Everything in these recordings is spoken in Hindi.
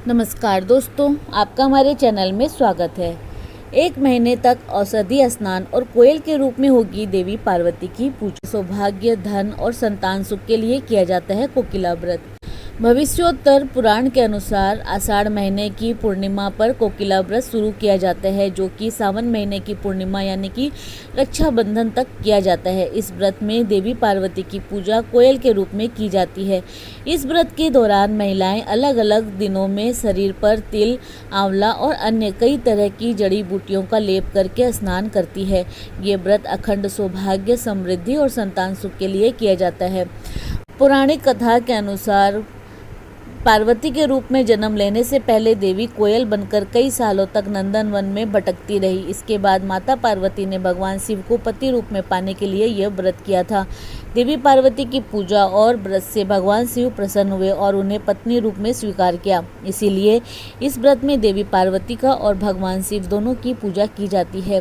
नमस्कार दोस्तों, आपका हमारे चैनल में स्वागत है। 1 महीने तक औषधि स्नान और कोयल के रूप में होगी देवी पार्वती की पूजा। सौभाग्य, धन और संतान सुख के लिए किया जाता है कोकिला व्रत। भविष्योत्तर पुराण के अनुसार आषाढ़ महीने की पूर्णिमा पर कोकिला व्रत शुरू किया जाता है, जो कि सावन महीने की पूर्णिमा यानी कि रक्षाबंधन तक किया जाता है। इस व्रत में देवी पार्वती की पूजा कोयल के रूप में की जाती है। इस व्रत के दौरान महिलाएं अलग अलग दिनों में शरीर पर तिल, आंवला और अन्य कई तरह की जड़ी बूटियों का लेप करके स्नान करती है। ये व्रत अखंड सौभाग्य, समृद्धि और संतान सुख के लिए किया जाता है। पौराणिक कथा के अनुसार पार्वती के रूप में जन्म लेने से पहले देवी कोयल बनकर कई सालों तक नंदन वन में भटकती रही। इसके बाद माता पार्वती ने भगवान शिव को पति रूप में पाने के लिए यह व्रत किया था। देवी पार्वती की पूजा और व्रत से भगवान शिव प्रसन्न हुए और उन्हें पत्नी रूप में स्वीकार किया। इसीलिए इस व्रत में देवी पार्वती का और भगवान शिव दोनों की पूजा की जाती है।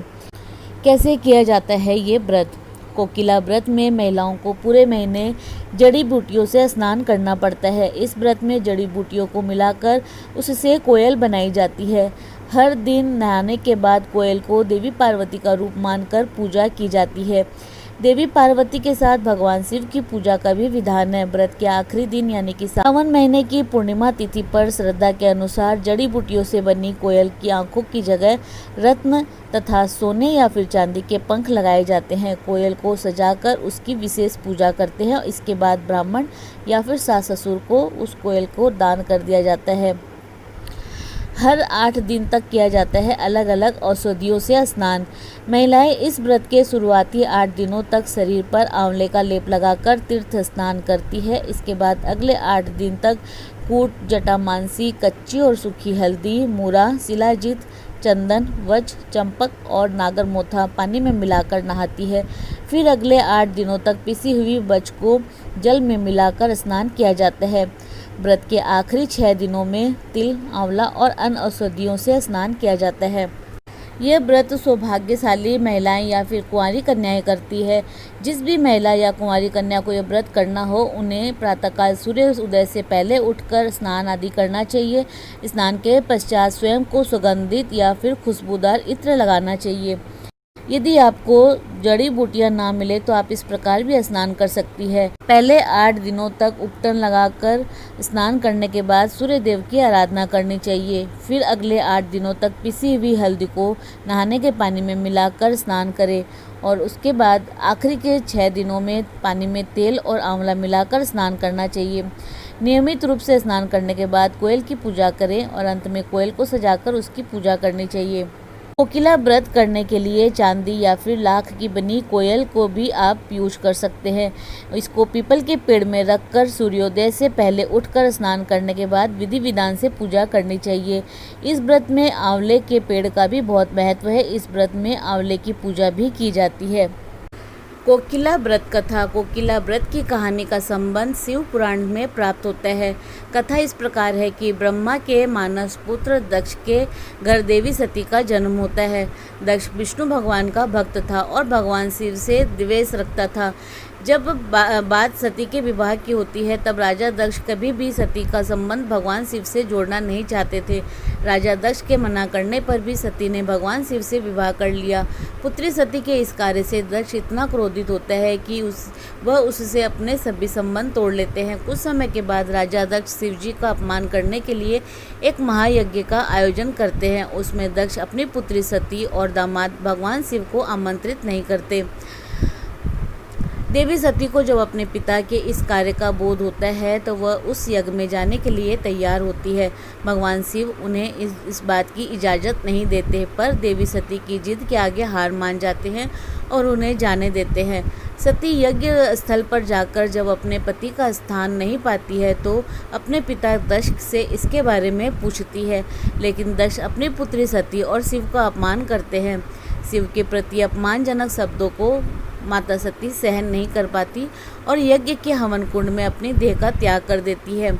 कैसे किया जाता है ये व्रत? कोकिला व्रत में महिलाओं को पूरे महीने जड़ी बूटियों से स्नान करना पड़ता है। इस व्रत में जड़ी बूटियों को मिलाकर उससे कोयल बनाई जाती है। हर दिन नहाने के बाद कोयल को देवी पार्वती का रूप मानकर पूजा की जाती है। देवी पार्वती के साथ भगवान शिव की पूजा का भी विधान है। व्रत के आखिरी दिन यानी कि सावन महीने की पूर्णिमा तिथि पर श्रद्धा के अनुसार जड़ी बूटियों से बनी कोयल की आंखों की जगह रत्न तथा सोने या फिर चांदी के पंख लगाए जाते हैं। कोयल को सजाकर उसकी विशेष पूजा करते हैं। इसके बाद ब्राह्मण या फिर सास ससुर को उस कोयल को दान कर दिया जाता है। हर 8 दिन तक किया जाता है अलग अलग औषधियों से स्नान। महिलाएं इस व्रत के शुरुआती 8 दिनों तक शरीर पर आंवले का लेप लगाकर तीर्थ स्नान करती है। इसके बाद अगले 8 दिन तक कूट, जटामांसी, कच्ची और सूखी हल्दी, मूरा, शिलाजीत, चंदन, वज्र, चंपक और नागरमोथा पानी में मिलाकर नहाती है। फिर अगले 8 दिनों तक पिसी हुई वज्र को जल में मिलाकर स्नान किया जाता है। व्रत के आखिरी 6 दिनों में तिल, आंवला और अन्य औषधियों से स्नान किया जाता है। यह व्रत सौभाग्यशाली महिलाएं या फिर कुंवारी कन्याएं करती है। जिस भी महिला या कुंवारी कन्या को यह व्रत करना हो, उन्हें प्रातःकाल सूर्य उदय से पहले उठकर स्नान आदि करना चाहिए। स्नान के पश्चात स्वयं को सुगंधित या फिर खुशबूदार इत्र लगाना चाहिए। यदि आपको जड़ी बूटियां ना मिले तो आप इस प्रकार भी स्नान कर सकती है। पहले 8 दिनों तक उपटन लगाकर स्नान करने के बाद सूर्य देव की आराधना करनी चाहिए। फिर अगले 8 दिनों तक पिसी हुई हल्दी को नहाने के पानी में मिलाकर स्नान करें और उसके बाद आखिरी के 6 दिनों में पानी में तेल और आंवला मिलाकर स्नान करना चाहिए। नियमित रूप से स्नान करने के बाद कोयल की पूजा करें और अंत में कोयल को सजाकर उसकी पूजा करनी चाहिए। कोकिला व्रत करने के लिए चांदी या फिर लाख की बनी कोयल को भी आप यूज कर सकते हैं। इसको पीपल के पेड़ में रखकर सूर्योदय से पहले उठकर स्नान करने के बाद विधि विधान से पूजा करनी चाहिए। इस व्रत में आंवले के पेड़ का भी बहुत महत्व है। इस व्रत में आंवले की पूजा भी की जाती है। कोकिला व्रत कथा। कोकिला व्रत की कहानी का संबंध शिव पुराण में प्राप्त होता है। कथा इस प्रकार है कि ब्रह्मा के मानस पुत्र दक्ष के घर देवी सती का जन्म होता है। दक्ष विष्णु भगवान का भक्त था और भगवान शिव से द्वेष रखता था। जब बात सती के विवाह की होती है, तब राजा दक्ष कभी भी सती का संबंध भगवान शिव से जोड़ना नहीं चाहते थे। राजा दक्ष के मना करने पर भी सती ने भगवान शिव से विवाह कर लिया। पुत्री सती के इस कार्य से दक्ष इतना क्रोधित होता है कि वह उससे अपने सभी संबंध तोड़ लेते हैं। कुछ समय के बाद राजा दक्ष शिव जी का अपमान करने के लिए एक महायज्ञ का आयोजन करते हैं। उसमें दक्ष अपनी पुत्री सती और दामाद भगवान शिव को आमंत्रित नहीं करते। देवी सती को जब अपने पिता के इस कार्य का बोध होता है तो वह उस यज्ञ में जाने के लिए तैयार होती है। भगवान शिव उन्हें इस बात की इजाज़त नहीं देते, पर देवी सती की जिद के आगे हार मान जाते हैं और उन्हें जाने देते हैं। सती यज्ञ स्थल पर जाकर जब अपने पति का स्थान नहीं पाती है तो अपने पिता दक्ष से इसके बारे में पूछती है, लेकिन दक्ष अपनी पुत्री सती और शिव का अपमान करते हैं। शिव के प्रति अपमानजनक शब्दों को माता सती सहन नहीं कर पाती और यज्ञ के हवन कुंड में अपनी देह का त्याग कर देती है।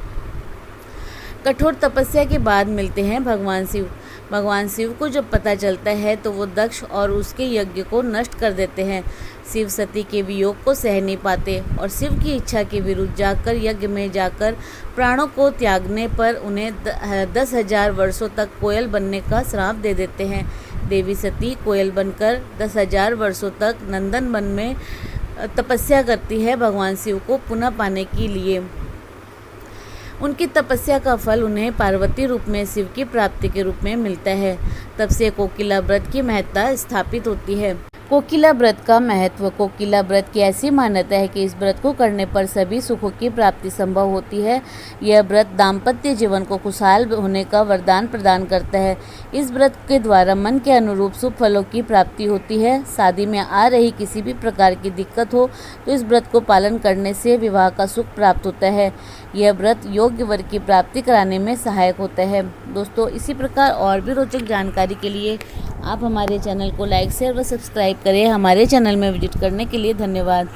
कठोर तपस्या के बाद मिलते हैं भगवान शिव। भगवान शिव को जब पता चलता है तो वो दक्ष और उसके यज्ञ को नष्ट कर देते हैं। शिव सती के वियोग को सह नहीं पाते और शिव की इच्छा के विरुद्ध जाकर यज्ञ में जाकर प्राणों को त्यागने पर उन्हें 10,000 वर्षों तक कोयल बनने का श्राप दे देते हैं। देवी सती कोयल बनकर 10,000 वर्षों तक नंदन वन में तपस्या करती है भगवान शिव को पुनः पाने के लिए। उनकी तपस्या का फल उन्हें पार्वती रूप में शिव की प्राप्ति के रूप में मिलता है। तब से कोकिला व्रत की महत्ता स्थापित होती है। कोकिला व्रत का महत्व। कोकिला व्रत की ऐसी मान्यता है कि इस व्रत को करने पर सभी सुखों की प्राप्ति संभव होती है। यह व्रत दाम्पत्य जीवन को खुशहाल होने का वरदान प्रदान करता है। इस व्रत के द्वारा मन के अनुरूप शुभ फलों की प्राप्ति होती है। शादी में आ रही किसी भी प्रकार की दिक्कत हो तो इस व्रत को पालन करने से विवाह का सुख प्राप्त होता है। यह व्रत योग्य वर की प्राप्ति कराने में सहायक होता है। दोस्तों, इसी प्रकार और भी रोचक जानकारी के लिए आप हमारे चैनल को लाइक शेयर व सब्सक्राइब करें। हमारे चैनल में विजिट करने के लिए धन्यवाद।